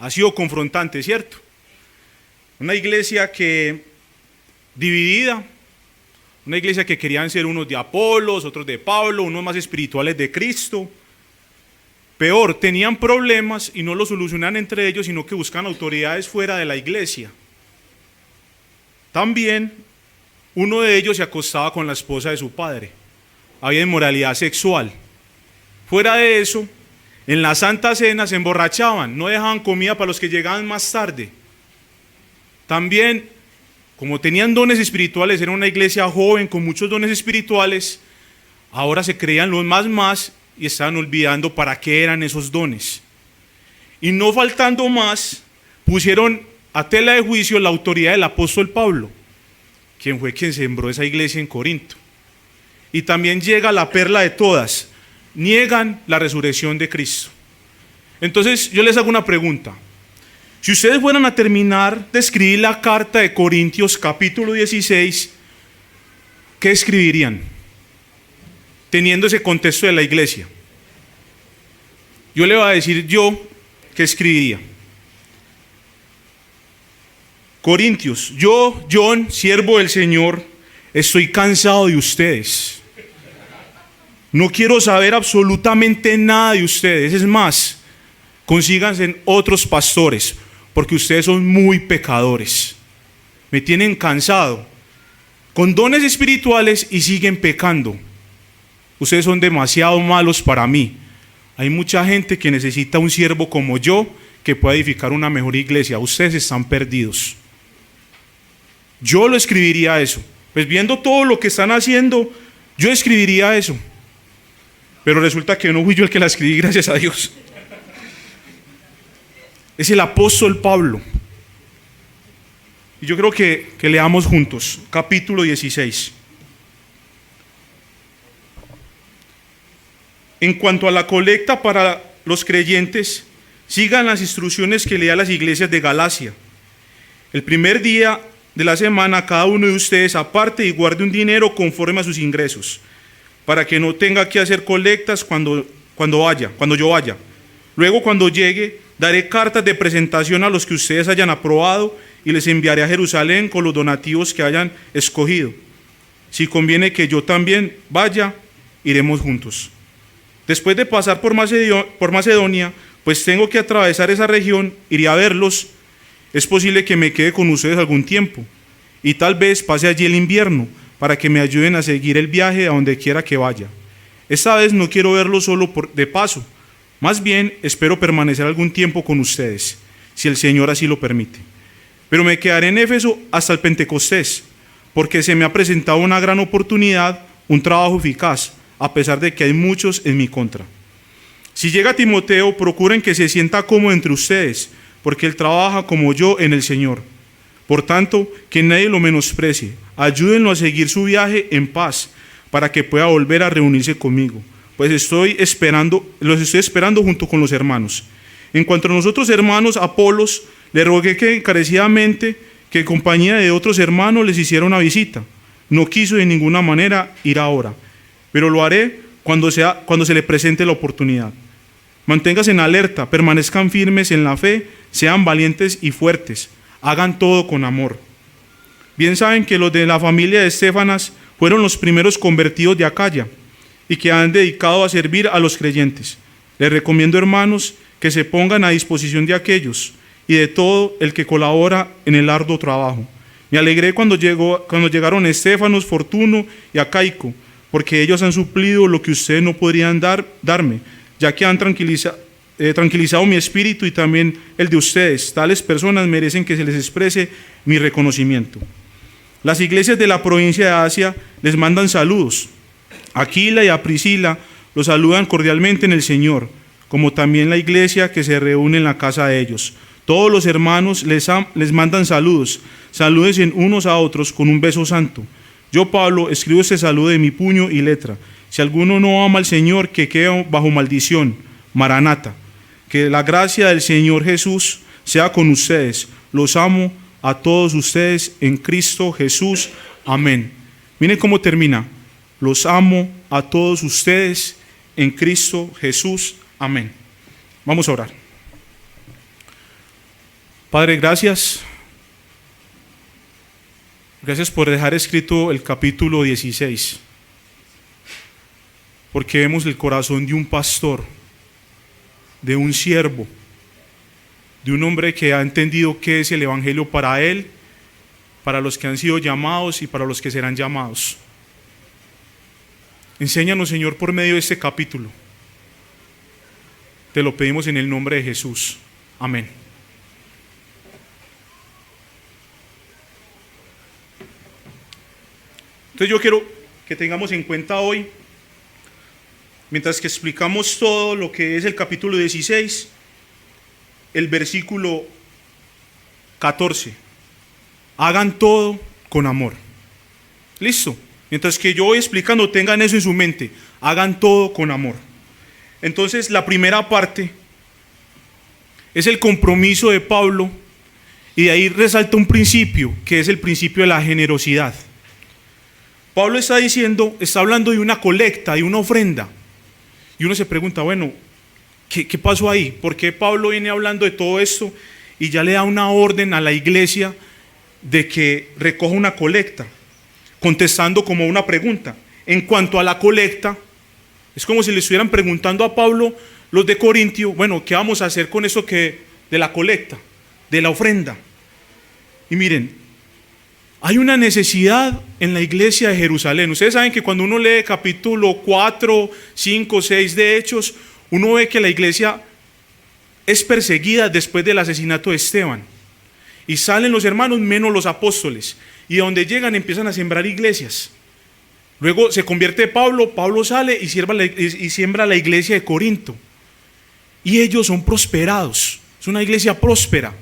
ha sido confrontante, ¿cierto? Una iglesia que dividida, una iglesia que querían ser unos de Apolos, otros de Pablo, unos más espirituales de Cristo. Peor, tenían problemas y no los solucionaban entre ellos, sino que buscaban autoridades fuera de la iglesia. También uno de ellos se acostaba con la esposa de su padre. Había inmoralidad sexual. Fuera de eso, en la Santa Cena se emborrachaban, no dejaban comida para los que llegaban más tarde. También, como tenían dones espirituales, era una iglesia joven con muchos dones espirituales, ahora se creían los más y estaban olvidando para qué eran esos dones. Y no faltando más, pusieron a tela de juicio la autoridad del apóstol Pablo, quien fue quien sembró esa iglesia en Corinto. Y también llega la perla de todas, niegan la resurrección de Cristo. Entonces yo les hago una pregunta. Si ustedes fueran a terminar de escribir la carta de Corintios capítulo 16, ¿qué escribirían? Teniendo ese contexto de la iglesia. Yo le voy a decir yo qué escribiría. Corintios, yo, John, siervo del Señor, estoy cansado de ustedes. No quiero saber absolutamente nada de ustedes. Es más, consíganse otros pastores, porque ustedes son muy pecadores. Me tienen cansado, con dones espirituales y siguen pecando. Ustedes son demasiado malos para mí. Hay mucha gente que necesita un siervo como yo que pueda edificar una mejor iglesia. Ustedes están perdidos. Yo lo escribiría eso. Pues viendo todo lo que están haciendo, yo escribiría eso. Pero resulta que no fui yo el que la escribí, gracias a Dios. Es el apóstol Pablo. Y yo creo que leamos juntos, capítulo 16. En cuanto a la colecta para los creyentes, sigan las instrucciones que le da a las iglesias de Galacia. El primer día de la semana, cada uno de ustedes aparte y guarde un dinero conforme a sus ingresos, para que no tenga que hacer colectas cuando yo vaya. Luego, cuando llegue, daré cartas de presentación a los que ustedes hayan aprobado y les enviaré a Jerusalén con los donativos que hayan escogido. Si conviene que yo también vaya, iremos juntos. Después de pasar por Macedonia, pues tengo que atravesar esa región, iré a verlos. Es posible que me quede con ustedes algún tiempo y tal vez pase allí el invierno para que me ayuden a seguir el viaje a donde quiera que vaya. Esta vez no quiero verlos solo de paso, más bien espero permanecer algún tiempo con ustedes, si el Señor así lo permite. Pero me quedaré en Éfeso hasta el Pentecostés, porque se me ha presentado una gran oportunidad, un trabajo eficaz, a pesar de que hay muchos en mi contra. Si llega Timoteo, procuren que se sienta cómodo entre ustedes, porque él trabaja como yo en el Señor. Por tanto, que nadie lo menosprecie. Ayúdenlo a seguir su viaje en paz, para que pueda volver a reunirse conmigo, pues los estoy esperando junto con los hermanos. En cuanto a nosotros hermanos, Apolos, le rogué que encarecidamente que en compañía de otros hermanos les hiciera una visita. No quiso de ninguna manera ir ahora, pero lo haré cuando se le presente la oportunidad. Manténganse en alerta, permanezcan firmes en la fe, sean valientes y fuertes, hagan todo con amor. Bien saben que los de la familia de Estéfanas fueron los primeros convertidos de Acaya y que han dedicado a servir a los creyentes. Les recomiendo, hermanos, que se pongan a disposición de aquellos y de todo el que colabora en el arduo trabajo. Me alegré cuando llegaron Estéfanos, Fortuno y Acaico, porque ellos han suplido lo que ustedes no podrían darme, ya que han tranquilizado mi espíritu y también el de ustedes. Tales personas merecen que se les exprese mi reconocimiento. Las iglesias de la provincia de Asia les mandan saludos. Aquila y a Priscila los saludan cordialmente en el Señor, como también la iglesia que se reúne en la casa de ellos. Todos los hermanos les mandan saludos. Salúdense unos a otros con un beso santo. Yo, Pablo, escribo este saludo de mi puño y letra. Si alguno no ama al Señor, que quede bajo maldición. Maranata. Que la gracia del Señor Jesús sea con ustedes. Los amo a todos ustedes en Cristo Jesús. Amén. Miren cómo termina. Los amo a todos ustedes en Cristo Jesús. Amén. Vamos a orar. Padre, gracias. Gracias por dejar escrito el capítulo 16, porque vemos el corazón de un pastor, de un siervo, de un hombre que ha entendido qué es el evangelio para él, para los que han sido llamados y para los que serán llamados. Enséñanos, Señor, por medio de este capítulo. Te lo pedimos en el nombre de Jesús. Amén. Entonces yo quiero que tengamos en cuenta hoy, mientras que explicamos todo lo que es el capítulo 16, el versículo 14. Hagan todo con amor. ¿Listo? Mientras que yo voy explicando, tengan eso en su mente. Hagan todo con amor. Entonces, la primera parte es el compromiso de Pablo, y de ahí resalta un principio, que es el principio de la generosidad. Pablo está hablando de una colecta, de una ofrenda. Y uno se pregunta, bueno, ¿qué pasó ahí? ¿Por qué Pablo viene hablando de todo esto y ya le da una orden a la iglesia de que recoja una colecta? Contestando como una pregunta. En cuanto a la colecta, es como si le estuvieran preguntando a Pablo los de Corintio, bueno, ¿qué vamos a hacer con eso de la colecta, de la ofrenda? Y miren, hay una necesidad en la iglesia de Jerusalén. Ustedes saben que cuando uno lee capítulo 4, 5, 6 de Hechos, uno ve que la iglesia es perseguida después del asesinato de Esteban. Y salen los hermanos menos los apóstoles. Y donde llegan empiezan a sembrar iglesias. Luego se convierte Pablo sale y siembra la iglesia de Corinto. Y ellos son prosperados. Es una iglesia próspera.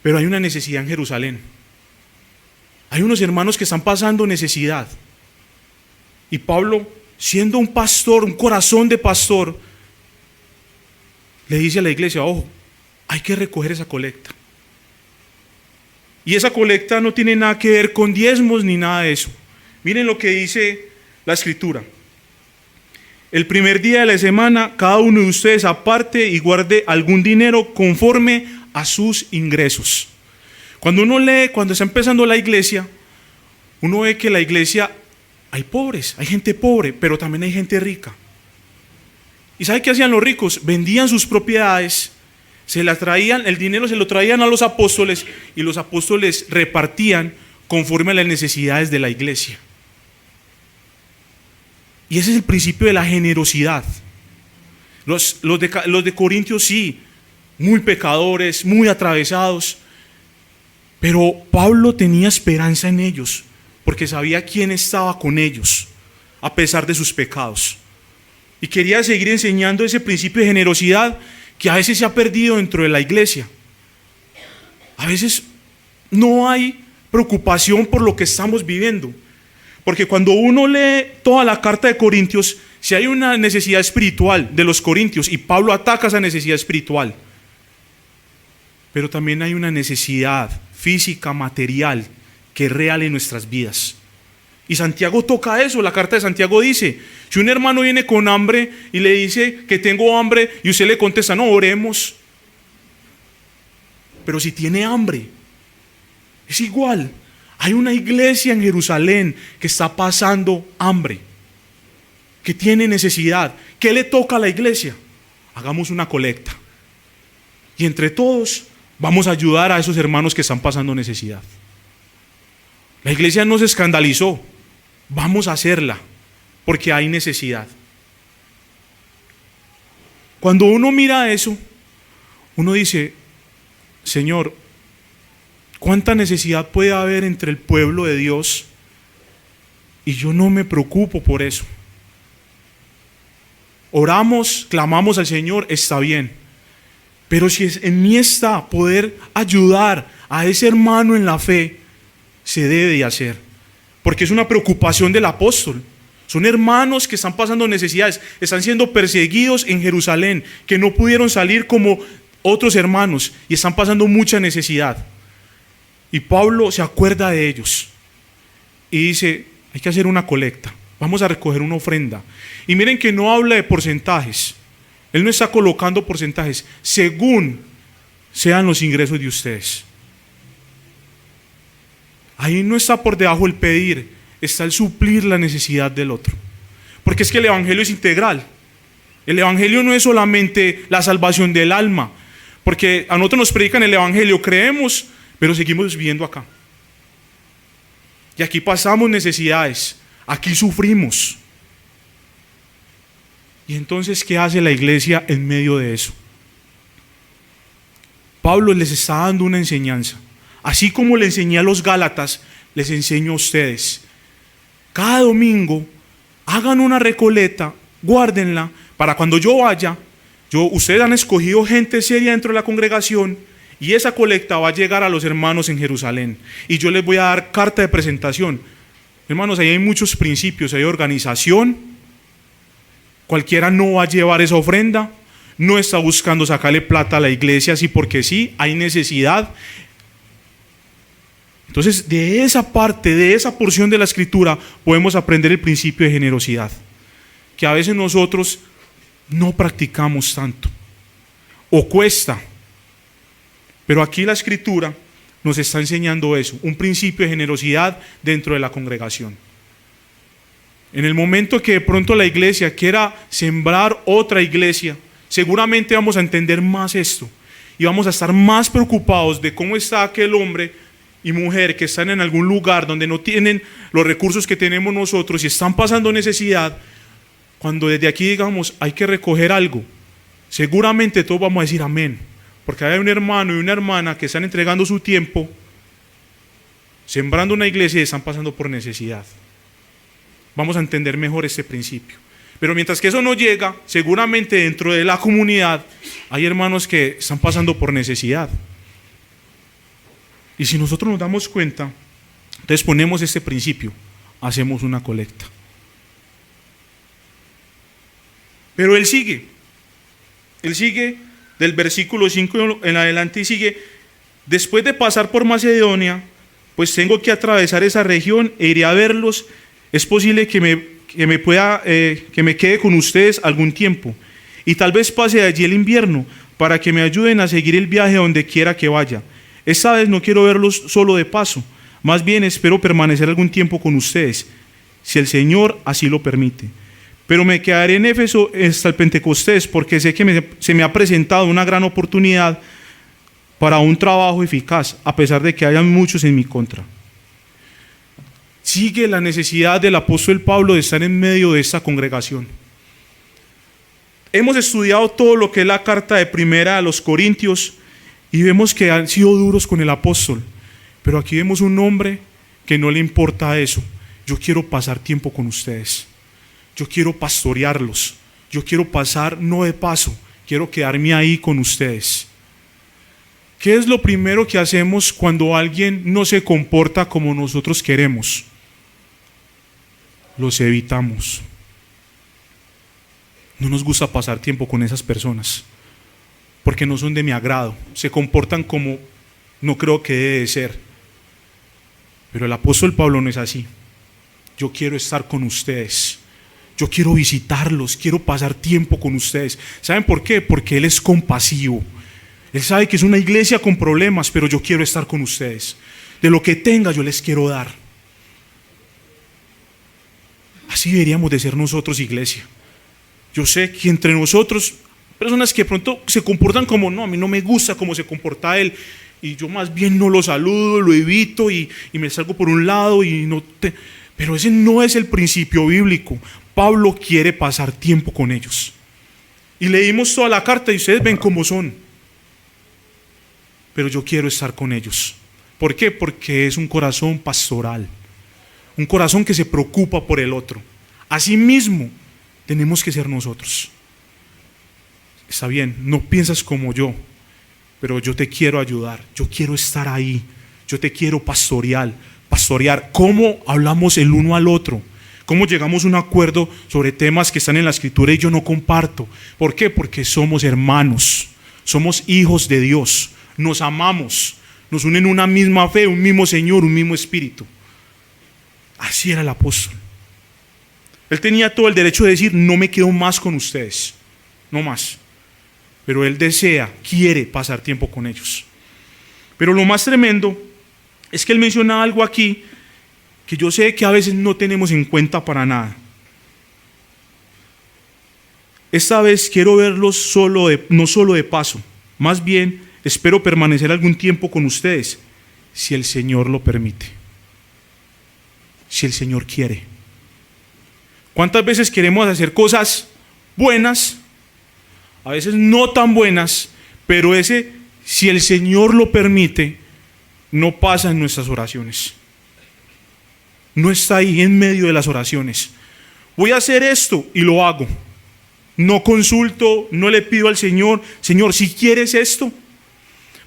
Pero hay una necesidad en Jerusalén. Hay unos hermanos que están pasando necesidad. Y Pablo, siendo un pastor, un corazón de pastor, le dice a la iglesia, ojo, hay que recoger esa colecta. Y esa colecta no tiene nada que ver con diezmos ni nada de eso. Miren lo que dice la escritura. El primer día de la semana, cada uno de ustedes aparte y guarde algún dinero conforme a sus ingresos. Cuando uno lee, cuando está empezando la iglesia, uno ve que en la iglesia hay pobres, hay gente pobre, pero también hay gente rica. ¿Y sabe qué hacían los ricos? Vendían sus propiedades, el dinero se lo traían a los apóstoles y los apóstoles repartían conforme a las necesidades de la iglesia. Y ese es el principio de la generosidad. Los de Corintios sí, muy pecadores, muy atravesados, pero Pablo tenía esperanza en ellos, porque sabía quién estaba con ellos, a pesar de sus pecados. Y quería seguir enseñando ese principio de generosidad que a veces se ha perdido dentro de la iglesia. A veces no hay preocupación por lo que estamos viviendo. Porque cuando uno lee toda la carta de Corintios, si hay una necesidad espiritual de los corintios, y Pablo ataca esa necesidad espiritual, pero también hay una necesidad física, material, que es real en nuestras vidas. Y Santiago toca eso. La carta de Santiago dice, si un hermano viene con hambre y le dice que tengo hambre, y usted le contesta, no, oremos. Pero si tiene hambre, es igual. Hay una iglesia en Jerusalén que está pasando hambre, que tiene necesidad. ¿Qué le toca a la iglesia? Hagamos una colecta. Y entre todos vamos a ayudar a esos hermanos que están pasando necesidad. La iglesia no se escandalizó. Vamos a hacerla porque hay necesidad. Cuando uno mira eso, uno dice, Señor, ¿cuánta necesidad puede haber entre el pueblo de Dios? Y yo no me preocupo por eso. Oramos, clamamos al Señor, está bien. Pero si en mí está poder ayudar a ese hermano en la fe, se debe de hacer. Porque es una preocupación del apóstol. Son hermanos que están pasando necesidades, están siendo perseguidos en Jerusalén, que no pudieron salir como otros hermanos y están pasando mucha necesidad. Y Pablo se acuerda de ellos y dice, hay que hacer una colecta, vamos a recoger una ofrenda. Y miren que no habla de porcentajes, él no está colocando porcentajes, según sean los ingresos de ustedes. Ahí no está por debajo el pedir, está el suplir la necesidad del otro. Porque es que el evangelio es integral. El evangelio no es solamente la salvación del alma, porque a nosotros nos predican el evangelio, creemos, pero seguimos viviendo acá. Y aquí pasamos necesidades, aquí sufrimos. Y entonces, ¿qué hace la iglesia en medio de eso? Pablo les está dando una enseñanza. Así como le enseñé a los Gálatas, les enseño a ustedes. Cada domingo, hagan una recoleta, guárdenla, para cuando yo vaya, ustedes han escogido gente seria dentro de la congregación, y esa colecta va a llegar a los hermanos en Jerusalén. Y yo les voy a dar carta de presentación. Hermanos, ahí hay muchos principios, hay organización. Cualquiera no va a llevar esa ofrenda. No está buscando sacarle plata a la iglesia así porque sí, hay necesidad. Entonces, de esa parte, de esa porción de la escritura, podemos aprender el principio de generosidad, que a veces nosotros no practicamos tanto, o cuesta. Pero aquí la escritura nos está enseñando eso, un principio de generosidad dentro de la congregación. En el momento que de pronto la iglesia quiera sembrar otra iglesia, seguramente vamos a entender más esto y vamos a estar más preocupados de cómo está aquel hombre y mujer que están en algún lugar donde no tienen los recursos que tenemos nosotros y están pasando necesidad. Cuando desde aquí digamos hay que recoger algo, seguramente todos vamos a decir amén, porque hay un hermano y una hermana que están entregando su tiempo, sembrando una iglesia y están pasando por necesidad. Vamos a entender mejor este principio. Pero mientras que eso no llega, seguramente dentro de la comunidad hay hermanos que están pasando por necesidad. Y si nosotros nos damos cuenta, entonces ponemos este principio, hacemos una colecta. Pero él sigue del versículo 5 en adelante y sigue: después de pasar por Macedonia, pues tengo que atravesar esa región e iré a verlos. Es posible que me quede con ustedes algún tiempo y tal vez pase allí el invierno para que me ayuden a seguir el viaje donde quiera que vaya. Esta vez no quiero verlos solo de paso, más bien espero permanecer algún tiempo con ustedes, si el Señor así lo permite. Pero me quedaré en Éfeso hasta el Pentecostés, porque sé que se me ha presentado una gran oportunidad para un trabajo eficaz, a pesar de que hayan muchos en mi contra. Sigue la necesidad del apóstol Pablo de estar en medio de esta congregación. Hemos estudiado todo lo que es la carta de primera a los Corintios y vemos que han sido duros con el apóstol, pero aquí vemos un hombre que no le importa eso. Yo quiero pasar tiempo con ustedes, yo quiero pastorearlos, yo quiero pasar no de paso, quiero quedarme ahí con ustedes. ¿Qué es lo primero que hacemos cuando alguien no se comporta como nosotros queremos? Los evitamos. No nos gusta pasar tiempo con esas personas porque no son de mi agrado, se comportan como no creo que debe de ser. Pero el apóstol Pablo no es así. Yo quiero estar con ustedes, yo quiero visitarlos, quiero pasar tiempo con ustedes. ¿Saben por qué? Porque él es compasivo. Él sabe que es una iglesia con problemas, pero yo quiero estar con ustedes. De lo que tenga yo les quiero dar. Así deberíamos de ser nosotros, iglesia. Yo sé que entre nosotros, personas que de pronto se comportan como, no, a mí no me gusta cómo se comporta él, y yo más bien no lo saludo, lo evito y me salgo por un lado pero ese no es el principio bíblico. Pablo quiere pasar tiempo con ellos. Y leímos toda la carta y ustedes ven cómo son. Pero yo quiero estar con ellos. ¿Por qué? Porque es un corazón pastoral. Un corazón que se preocupa por el otro. Así mismo tenemos que ser nosotros. Está bien, no piensas como yo, pero yo te quiero ayudar, yo quiero estar ahí, yo te quiero pastorear. ¿Cómo hablamos el uno al otro? ¿Cómo llegamos a un acuerdo sobre temas que están en la escritura y yo no comparto? ¿Por qué? Porque somos hermanos, somos hijos de Dios, nos amamos, nos unen una misma fe, un mismo Señor, un mismo Espíritu. Así era el apóstol. Él tenía todo el derecho de decir: no me quedo más con ustedes, no más. pero Él desea, quiere pasar tiempo con ellos. Pero lo más tremendo es que Él menciona algo aquí que yo sé que a veces no tenemos en cuenta para nada. Esta vez quiero verlos no solo de paso, más bien espero permanecer algún tiempo con ustedes, si el Señor lo permite, si el Señor quiere. ¿Cuántas veces queremos hacer cosas buenas, a veces no tan buenas, pero si el Señor lo permite, no pasa en nuestras oraciones? No está ahí en medio de las oraciones. Voy a hacer esto y lo hago. No consulto, no le pido al Señor, Señor, si quieres esto.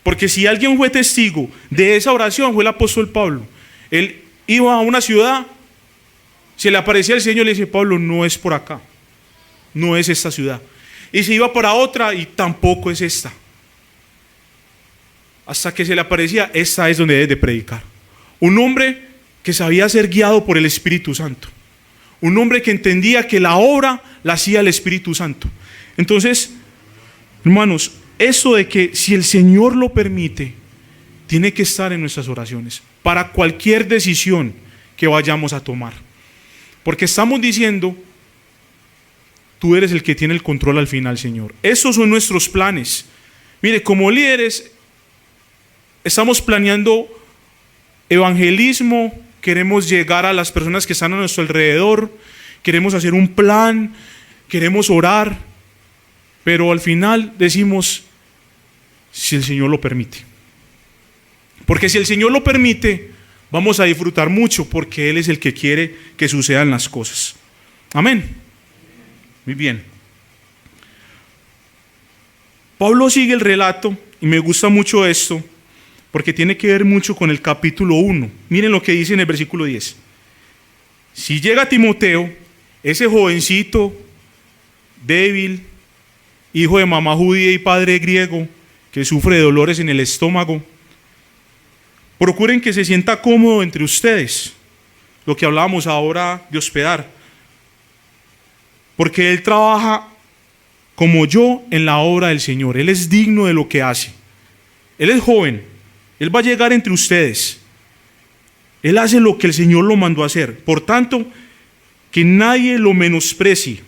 Porque si alguien fue testigo de esa oración, fue el apóstol Pablo. Él iba a una ciudad, se le aparecía el Señor y le dice: Pablo, no es por acá, no es esta ciudad. Y se iba para otra y tampoco es esta. Hasta que se le aparecía: esta es donde debes de predicar. Un hombre que sabía ser guiado por el Espíritu Santo. Un hombre que entendía que la obra la hacía el Espíritu Santo. Entonces, hermanos, eso de que si el Señor lo permite, tiene que estar en nuestras oraciones para cualquier decisión que vayamos a tomar. Porque estamos diciendo: tú eres el que tiene el control al final, Señor. Esos son nuestros planes. Mire, como líderes, estamos planeando evangelismo, queremos llegar a las personas que están a nuestro alrededor, queremos hacer un plan, queremos orar, pero al final decimos: si el Señor lo permite. Porque si el Señor lo permite, vamos a disfrutar mucho, porque Él es el que quiere que sucedan las cosas. Amén. Muy bien. Pablo sigue el relato y me gusta mucho esto, porque tiene que ver mucho con el capítulo 1. Miren lo que dice en el versículo 10. Si llega Timoteo, ese jovencito, débil, hijo de mamá judía y padre griego, que sufre de dolores en el estómago, procuren que se sienta cómodo entre ustedes, lo que hablábamos ahora de hospedar, porque él trabaja como yo en la obra del Señor. Él es digno de lo que hace. Él es joven, él va a llegar entre ustedes, él hace lo que el Señor lo mandó a hacer. Por tanto, que nadie lo menosprecie.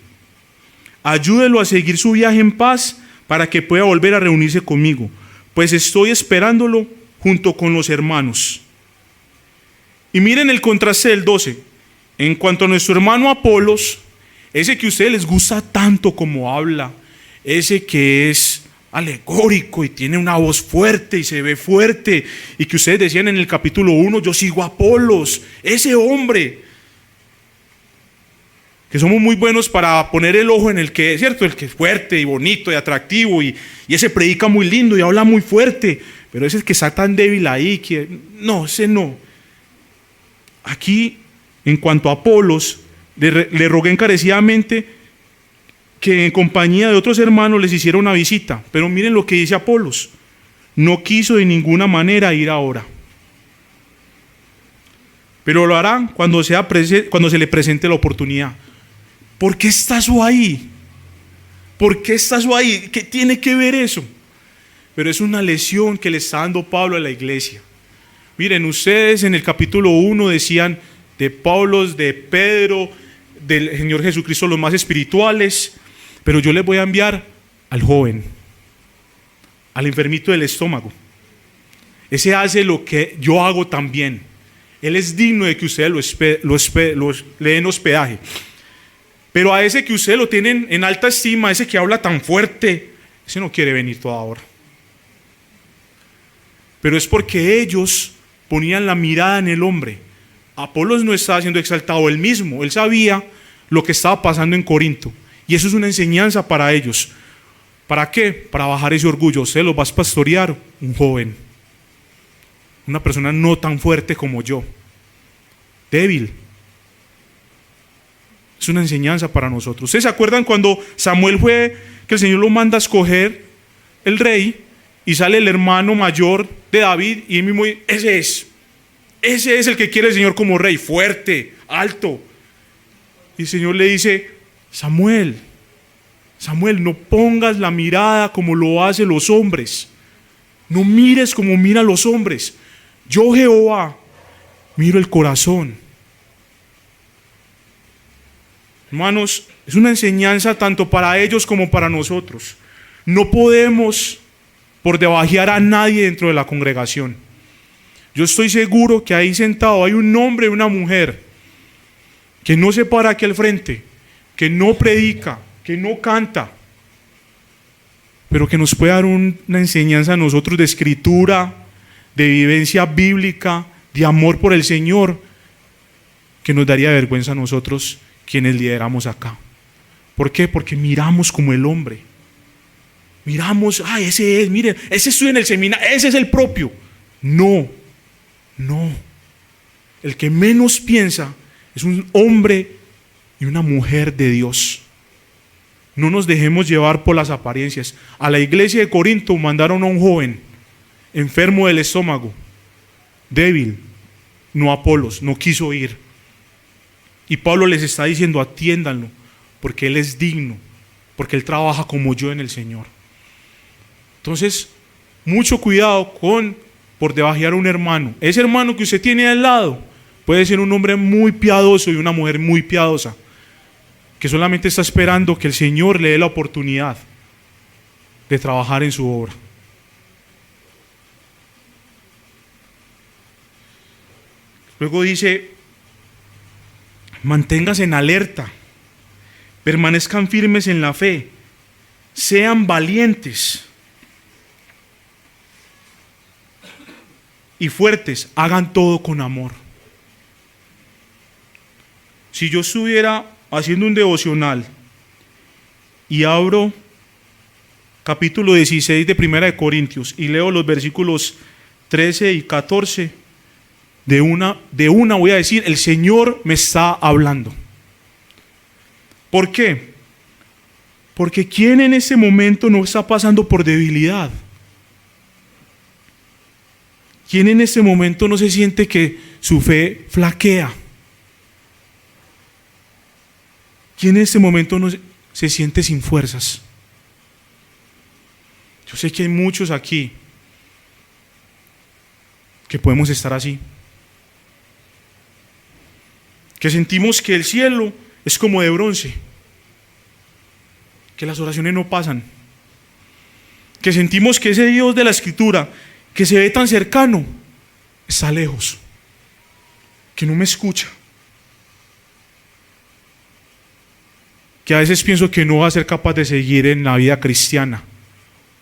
Ayúdelo a seguir su viaje en paz, para que pueda volver a reunirse conmigo, pues estoy esperándolo junto con los hermanos. Y miren el contraste del 12. En cuanto a nuestro hermano Apolos, ese que a ustedes les gusta tanto como habla, ese que es alegórico y tiene una voz fuerte y se ve fuerte, y que ustedes decían en el capítulo 1, yo sigo a Apolos, ese hombre, que somos muy buenos para poner el ojo en el que es, ¿cierto? El que es fuerte y bonito y atractivo, y ese predica muy lindo y habla muy fuerte, pero ese es el que está tan débil ahí, que no, ese no. Aquí, en cuanto a Apolos, le rogué encarecidamente que en compañía de otros hermanos les hiciera una visita, pero miren lo que dice Apolos: no quiso de ninguna manera ir ahora, pero lo harán cuando se le presente la oportunidad. ¿Por qué estás tú ahí? ¿Por qué estás tú ahí? ¿Qué tiene que ver eso? Pero es una lección que le está dando Pablo a la iglesia. Miren, ustedes en el capítulo 1 decían de Pablo, de Pedro, del Señor Jesucristo, los más espirituales, pero yo les voy a enviar al joven, al enfermito del estómago. Ese hace lo que yo hago también. Él es digno de que ustedes le den hospedaje. Pero a ese que ustedes lo tienen en alta estima, ese que habla tan fuerte, ese no quiere venir toda hora. Pero es porque ellos ponían la mirada en el hombre. Apolos no estaba siendo exaltado él mismo, él sabía lo que estaba pasando en Corinto, y eso es una enseñanza para ellos. ¿Para qué? Para bajar ese orgullo. Usted lo va a pastorear un joven, una persona no tan fuerte como yo, débil. Es una enseñanza para nosotros. ¿Ustedes se acuerdan cuando Samuel fue, que el Señor lo manda a escoger el rey, y sale el hermano mayor de David, y él mismo dice: ese es el que quiere el Señor como rey, fuerte, alto? Y el Señor le dice: Samuel, Samuel, no pongas la mirada como lo hacen los hombres. No mires como miran los hombres. Yo, Jehová, miro el corazón. Hermanos, es una enseñanza tanto para ellos como para nosotros. No podemos por debajear a nadie dentro de la congregación. Yo estoy seguro que ahí sentado hay un hombre y una mujer que no se para aquí al frente, que no predica, que no canta, pero que nos puede dar una enseñanza a nosotros de escritura, de vivencia bíblica, de amor por el Señor, que nos daría vergüenza a nosotros quienes lideramos acá. ¿Por qué? Porque miramos como el hombre. Miramos, ese es, miren, ese estudia en el seminario, ese es el propio. No. El que menos piensa es un hombre y una mujer de Dios. No nos dejemos llevar por las apariencias. A la iglesia de Corinto mandaron a un joven enfermo del estómago, débil, no Apolos, no quiso ir. Y Pablo les está diciendo, atiéndanlo, porque él es digno, porque él trabaja como yo en el Señor. Entonces, mucho cuidado por debajear a un hermano. Ese hermano que usted tiene al lado puede ser un hombre muy piadoso y una mujer muy piadosa, que solamente está esperando que el Señor le dé la oportunidad de trabajar en su obra. Luego dice, manténganse en alerta, permanezcan firmes en la fe, sean valientes y fuertes, hagan todo con amor. Si yo estuviera haciendo un devocional y abro capítulo 16 de Primera de Corintios y leo los versículos 13 y 14, de una voy a decir, el Señor me está hablando. ¿Por qué? Porque ¿quién en ese momento no está pasando por debilidad? ¿Quién en ese momento no se siente que su fe flaquea? ¿Quién en ese momento no se siente sin fuerzas? Yo sé que hay muchos aquí que podemos estar así. Que sentimos que el cielo es como de bronce, que las oraciones no pasan, que sentimos que ese Dios de la Escritura, que se ve tan cercano, está lejos, que no me escucha, que a veces pienso que no va a ser capaz de seguir en la vida cristiana,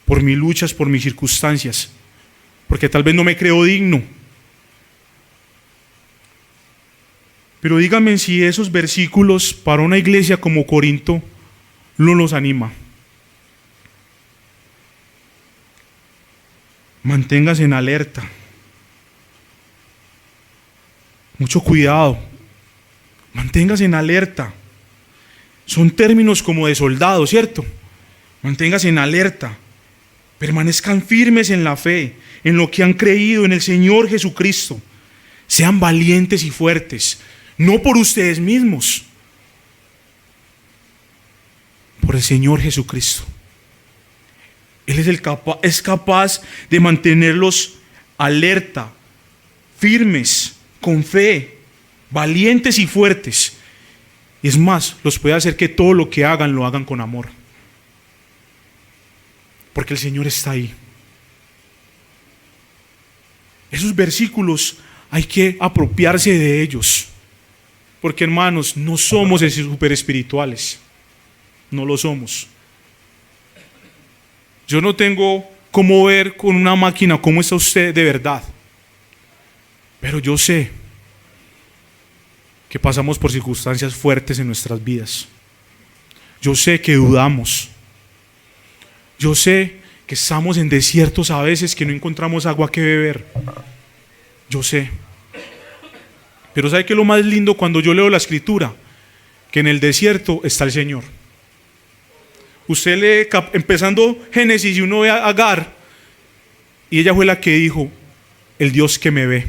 por mis luchas, por mis circunstancias, porque tal vez no me creo digno. Pero díganme si esos versículos para una iglesia como Corinto no los anima. Manténgase en alerta. Mucho cuidado. Manténgase en alerta. Son términos como de soldado, ¿cierto? Manténgase en alerta. Permanezcan firmes en la fe, en lo que han creído en el Señor Jesucristo. Sean valientes y fuertes. No por ustedes mismos, por el Señor Jesucristo. Él es capaz de mantenerlos alerta, firmes, con fe, valientes y fuertes. Y es más, los puede hacer que todo lo que hagan, lo hagan con amor. Porque el Señor está ahí. Esos versículos hay que apropiarse de ellos. Porque hermanos, no somos super espirituales, no lo somos. Yo no tengo cómo ver con una máquina cómo está usted de verdad, pero yo sé que pasamos por circunstancias fuertes en nuestras vidas. Yo sé que dudamos, yo sé que estamos en desiertos a veces que no encontramos agua que beber, yo sé. Pero ¿sabe qué es lo más lindo cuando yo leo la Escritura? Que en el desierto está el Señor. Usted lee, empezando Génesis, y uno ve a Agar, y ella fue la que dijo, el Dios que me ve,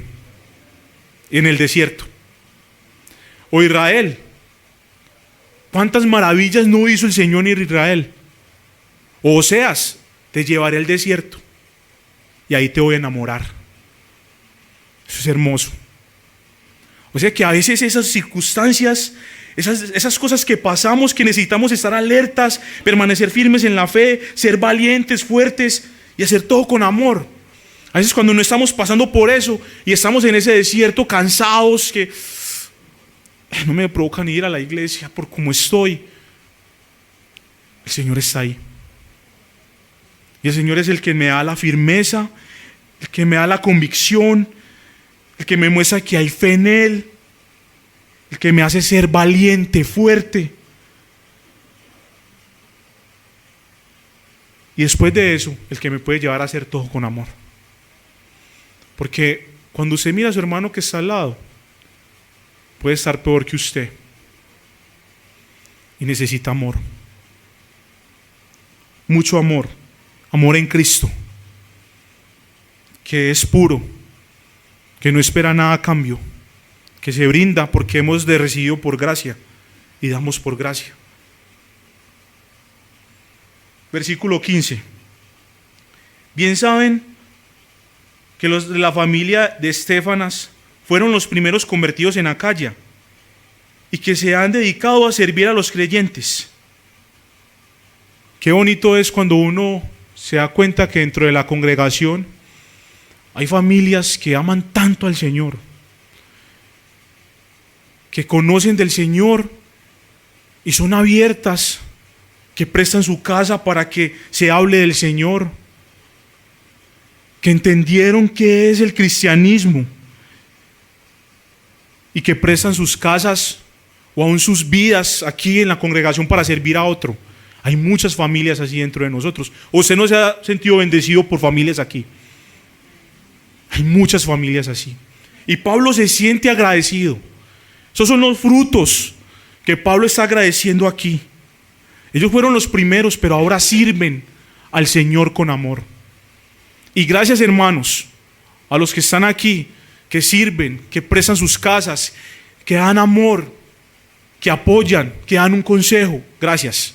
en el desierto. O Israel, ¿cuántas maravillas no hizo el Señor en Israel? O Oseas, te llevaré al desierto y ahí te voy a enamorar. Eso es hermoso. O sea que a veces esas circunstancias, esas cosas que pasamos, que necesitamos estar alertas, permanecer firmes en la fe, ser valientes, fuertes y hacer todo con amor. A veces cuando no estamos pasando por eso y estamos en ese desierto cansados, que no me provoca ni ir a la iglesia por cómo estoy, el Señor está ahí. Y el Señor es el que me da la firmeza, el que me da la convicción, el que me muestra que hay fe en Él, el que me hace ser valiente, fuerte. Y después de eso, el que me puede llevar a hacer todo con amor. Porque cuando usted mira a su hermano que está al lado, puede estar peor que usted. Y necesita amor. Mucho amor. Amor en Cristo. Que es puro. Que no espera nada a cambio. Que se brinda porque hemos de recibido por gracia. Y damos por gracia. Versículo 15. Bien saben que los de la familia de Estéfanas fueron los primeros convertidos en Acaya y que se han dedicado a servir a los creyentes. Qué bonito es cuando uno se da cuenta que dentro de la congregación hay familias que aman tanto al Señor, que conocen del Señor y son abiertas, que prestan su casa para que se hable del Señor, que entendieron qué es el cristianismo y que prestan sus casas o aún sus vidas aquí en la congregación para servir a otro. Hay muchas familias así dentro de nosotros. ¿O usted no se ha sentido bendecido por familias aquí? Hay muchas familias así. Y Pablo se siente agradecido. Esos son los frutos que Pablo está agradeciendo aquí. Ellos fueron los primeros, pero ahora sirven al Señor con amor. Y gracias, hermanos, a los que están aquí, que sirven, que prestan sus casas, que dan amor, que apoyan, que dan un consejo. Gracias.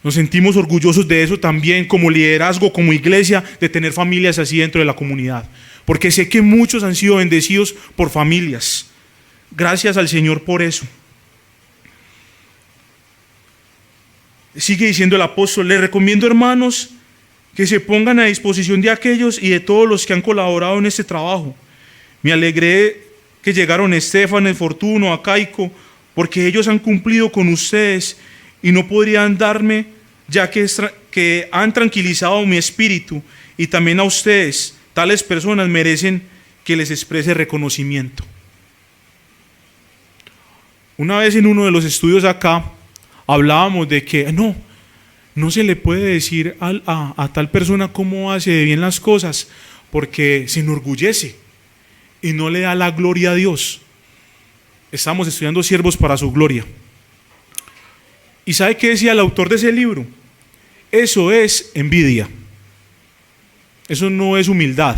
Nos sentimos orgullosos de eso también como liderazgo, como iglesia, de tener familias así dentro de la comunidad. Porque sé que muchos han sido bendecidos por familias. Gracias al Señor por eso. Sigue diciendo el apóstol: les recomiendo, hermanos, que se pongan a disposición de aquellos y de todos los que han colaborado en este trabajo. Me alegré que llegaron Estéfanas, Fortuno, Acaico, porque ellos han cumplido con ustedes y no podrían darme, ya que han tranquilizado mi espíritu, y también a ustedes. Tales personas merecen que les exprese reconocimiento. Una vez en uno de los estudios acá, hablábamos de que no se le puede decir a tal persona cómo hace de bien las cosas, porque se enorgullece y no le da la gloria a Dios. Estamos estudiando siervos para su gloria. ¿Y sabe qué decía el autor de ese libro? Eso es envidia. Eso no es humildad.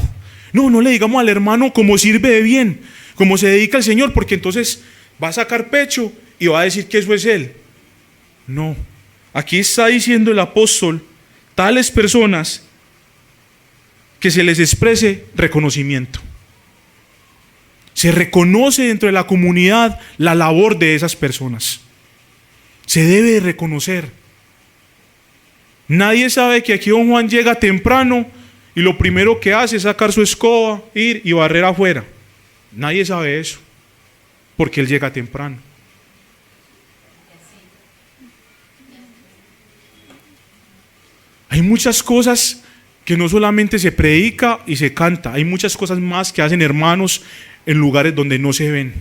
No le digamos al hermano cómo sirve de bien, cómo se dedica al Señor, porque entonces va a sacar pecho y va a decir que eso es él. No. Aquí está diciendo el apóstol, tales personas, que se les exprese reconocimiento. Se reconoce dentro de la comunidad la labor de esas personas. Se debe de reconocer. Nadie sabe que aquí don Juan llega temprano y lo primero que hace es sacar su escoba, ir y barrer afuera. Nadie sabe eso, porque él llega temprano. Hay muchas cosas que no solamente se predica y se canta, hay muchas cosas más que hacen hermanos en lugares donde no se ven,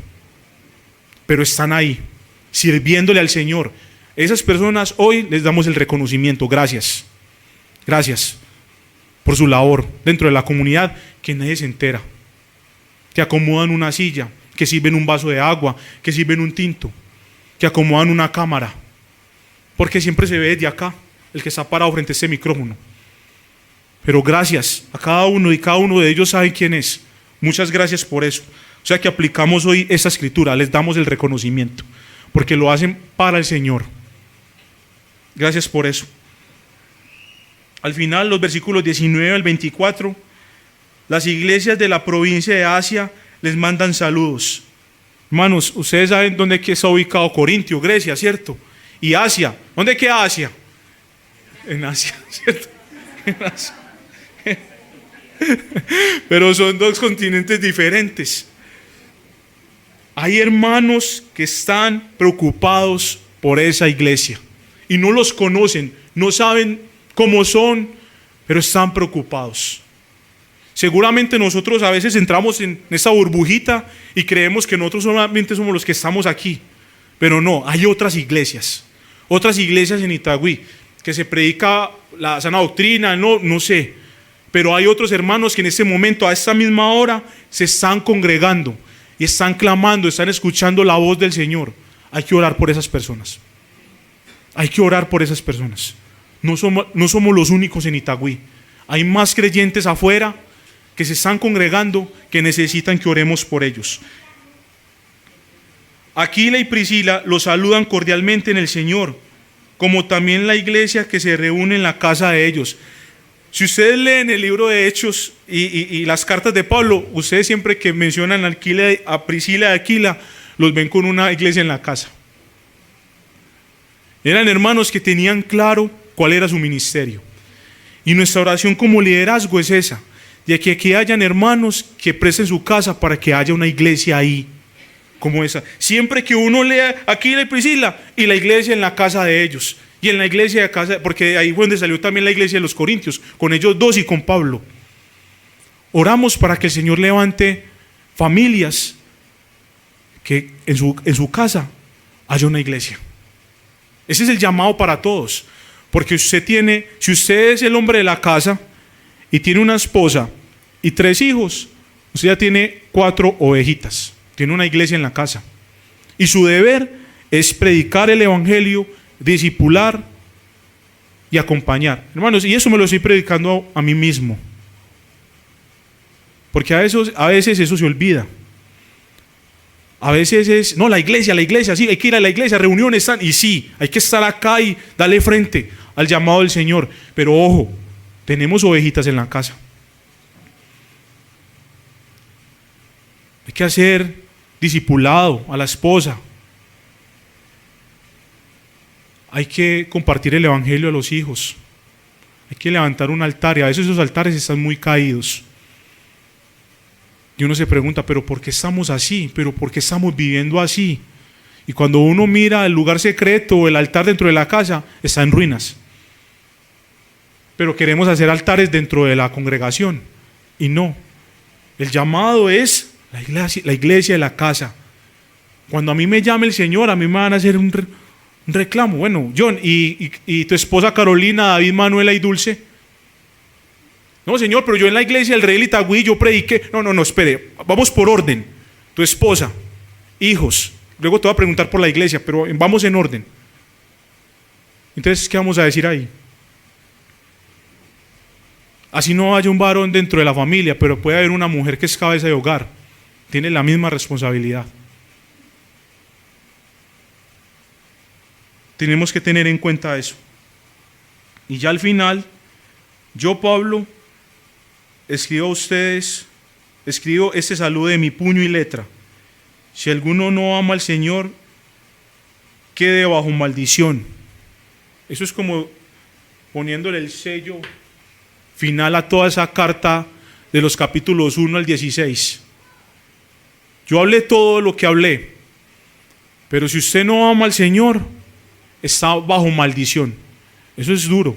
pero están ahí, sirviéndole al Señor. Esas personas hoy les damos el reconocimiento. Gracias. Gracias por su labor dentro de la comunidad, que nadie se entera. Que acomodan una silla, que sirven un vaso de agua, que sirven un tinto, que acomodan una cámara, porque siempre se ve desde acá el que está parado frente a este micrófono. Pero gracias a cada uno, y cada uno de ellos sabe quién es. Muchas gracias por eso. O sea que aplicamos hoy esta escritura, les damos el reconocimiento, porque lo hacen para el Señor. Gracias por eso. Al final, los versículos 19 al 24, las iglesias de la provincia de Asia les mandan saludos. Hermanos, ustedes saben dónde está ubicado Corintio, Grecia, ¿cierto? Y Asia, ¿dónde queda Asia? En Asia, ¿cierto? En Asia. Pero son dos continentes diferentes. Hay hermanos que están preocupados por esa iglesia y no los conocen, no saben cómo son, pero están preocupados. Seguramente nosotros a veces entramos en esa burbujita y creemos que nosotros solamente somos los que estamos aquí, pero no, hay otras iglesias en Itagüí que se predica la sana doctrina, no sé, pero hay otros hermanos que en este momento, a esta misma hora, se están congregando y están clamando, están escuchando la voz del Señor. Hay que orar por esas personas. Hay que orar por esas personas. No somos los únicos en Itagüí. Hay más creyentes afuera que se están congregando, que necesitan que oremos por ellos. Aquila y Priscila los saludan cordialmente en el Señor, como también la iglesia que se reúne en la casa de ellos. Si ustedes leen el libro de Hechos y las cartas de Pablo, ustedes siempre que mencionan a Priscila y Aquila, los ven con una iglesia en la casa. Eran hermanos que tenían claro cuál era su ministerio. Y nuestra oración como liderazgo es esa, de que aquí hayan hermanos que presten su casa para que haya una iglesia ahí, como esa. Siempre que uno lea Aquila y Priscila y la iglesia en la casa de ellos, y en la iglesia de casa, porque ahí fue donde salió también la iglesia de los Corintios, con ellos dos y con Pablo. Oramos para que el Señor levante familias que en su casa haya una iglesia. Ese es el llamado para todos, porque si usted es el hombre de la casa y tiene una esposa y 3 hijos, usted ya tiene 4 ovejitas, tiene una iglesia en la casa. Y su deber es predicar el evangelio, discipular y acompañar. Hermanos, y eso me lo estoy predicando a mí mismo, porque a veces eso se olvida. A veces es, no, la iglesia, sí, hay que ir a la iglesia, reuniones están, y sí, hay que estar acá y darle frente al llamado del Señor. Pero ojo, tenemos ovejitas en la casa. Hay que hacer discipulado a la esposa. Hay que compartir el evangelio a los hijos. Hay que levantar un altar, y a veces esos altares están muy caídos. Y uno se pregunta, ¿pero por qué estamos así? ¿Pero por qué estamos viviendo así? Y cuando uno mira el lugar secreto o el altar dentro de la casa, está en ruinas. Pero queremos hacer altares dentro de la congregación. Y no. El llamado es la iglesia de la casa. Cuando a mí me llame el Señor, a mí me van a hacer un reclamo. Bueno, John, ¿y tu esposa Carolina, David, Manuela y Dulce? No, Señor, pero yo en la iglesia del Rey del Itagüí yo prediqué. No, espere, vamos por orden. Tu esposa, hijos, luego te voy a preguntar por la iglesia, pero vamos en orden. Entonces, ¿qué vamos a decir ahí? Así no haya un varón dentro de la familia, pero puede haber una mujer que es cabeza de hogar, tiene la misma responsabilidad. Tenemos que tener en cuenta eso. Y ya al final, yo, Pablo, escribo este saludo de mi puño y letra. Si alguno no ama al Señor, quede bajo maldición. Eso es como poniéndole el sello final a toda esa carta de los capítulos 1 al 16. Yo hablé todo lo que hablé, pero si usted no ama al Señor, está bajo maldición. Eso es duro.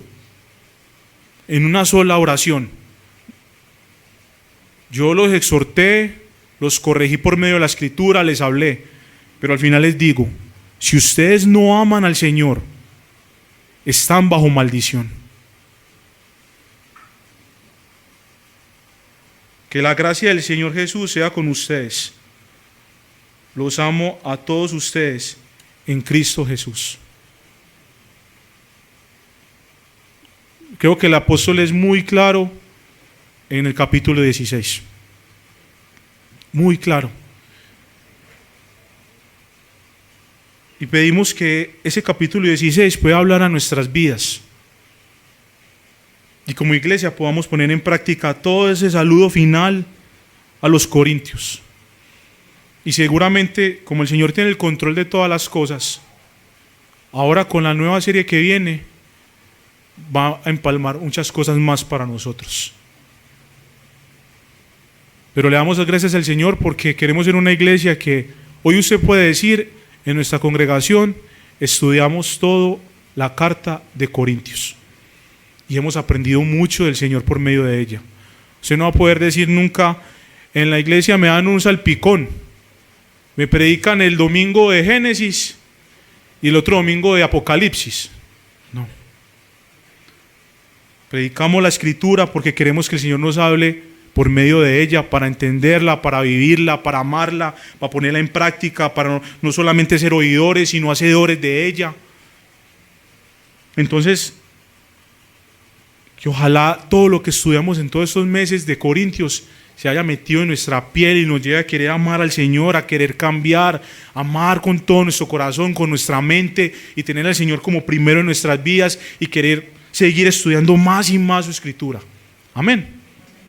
En una sola oración. Yo los exhorté, los corregí por medio de la escritura, les hablé, pero al final les digo, si ustedes no aman al Señor, están bajo maldición. Que la gracia del Señor Jesús sea con ustedes. Los amo a todos ustedes en Cristo Jesús. Creo que el apóstol es muy claro en el capítulo 16. Muy claro. Y pedimos que ese capítulo 16 pueda hablar a nuestras vidas. y como iglesia podamos poner en práctica todo ese saludo final a los corintios. Y seguramente, como el Señor tiene el control de todas las cosas, ahora con la nueva serie que viene, va a empalmar muchas cosas más para nosotros. Pero le damos las gracias al Señor porque queremos ser una iglesia que hoy usted puede decir, en nuestra congregación estudiamos todo la carta de Corintios y hemos aprendido mucho del Señor por medio de ella. Usted no va a poder decir nunca, en la iglesia me dan un salpicón, me predican el domingo de Génesis y el otro domingo de Apocalipsis. No. Predicamos la Escritura porque queremos que el Señor nos hable por medio de ella, para entenderla, para vivirla, para amarla, para ponerla en práctica, para no solamente ser oidores, sino hacedores de ella. Entonces, que ojalá todo lo que estudiamos en todos estos meses de Corintios se haya metido en nuestra piel y nos lleve a querer amar al Señor, a querer cambiar, amar con todo nuestro corazón, con nuestra mente y tener al Señor como primero en nuestras vidas y querer seguir estudiando más y más su Escritura. Amén.